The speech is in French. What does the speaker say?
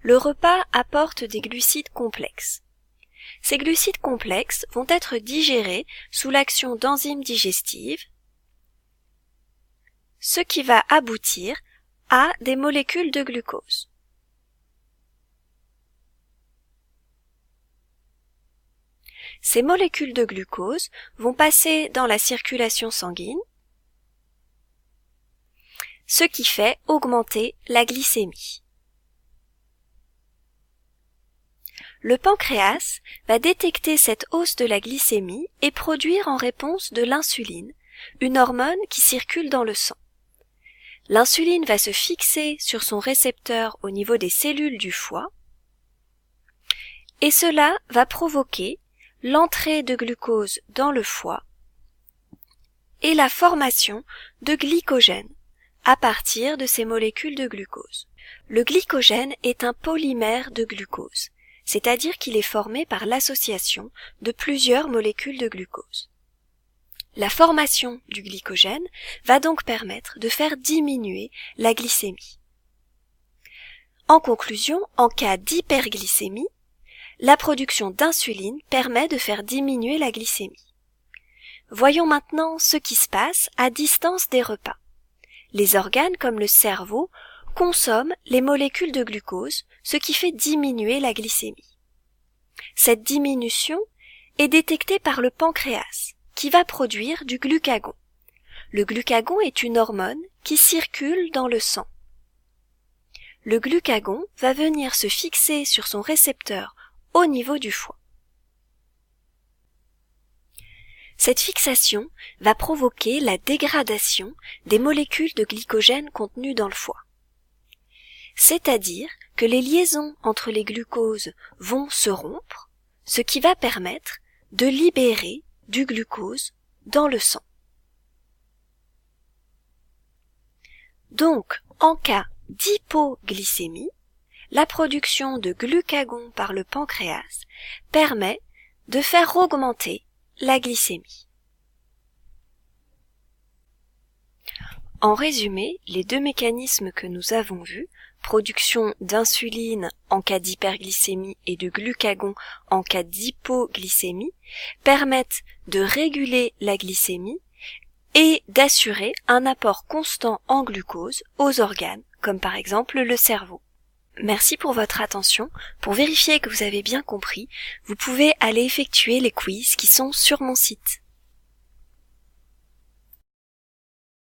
le repas apporte des glucides complexes. Ces glucides complexes vont être digérés sous l'action d'enzymes digestives, ce qui va aboutir à des molécules de glucose. Ces molécules de glucose vont passer dans la circulation sanguine, ce qui fait augmenter la glycémie. Le pancréas va détecter cette hausse de la glycémie et produire en réponse de l'insuline, une hormone qui circule dans le sang. L'insuline va se fixer sur son récepteur au niveau des cellules du foie et cela va provoquer l'entrée de glucose dans le foie et la formation de glycogène à partir de ces molécules de glucose. Le glycogène est un polymère de glucose, c'est-à-dire qu'il est formé par l'association de plusieurs molécules de glucose. La formation du glycogène va donc permettre de faire diminuer la glycémie. En conclusion, en cas d'hyperglycémie, la production d'insuline permet de faire diminuer la glycémie. Voyons maintenant ce qui se passe à distance des repas. Les organes comme le cerveau consomment les molécules de glucose, ce qui fait diminuer la glycémie. Cette diminution est détectée par le pancréas, qui va produire du glucagon. Le glucagon est une hormone qui circule dans le sang. Le glucagon va venir se fixer sur son récepteur au niveau du foie. Cette fixation va provoquer la dégradation des molécules de glycogène contenues dans le foie. C'est-à-dire que les liaisons entre les glucoses vont se rompre, ce qui va permettre de libérer du glucose dans le sang. Donc, en cas d'hypoglycémie, la production de glucagon par le pancréas permet de faire augmenter la glycémie. En résumé, les deux mécanismes que nous avons vus, production d'insuline en cas d'hyperglycémie et de glucagon en cas d'hypoglycémie, permettent de réguler la glycémie et d'assurer un apport constant en glucose aux organes, comme par exemple le cerveau. Merci pour votre attention. Pour vérifier que vous avez bien compris, vous pouvez aller effectuer les quiz qui sont sur mon site.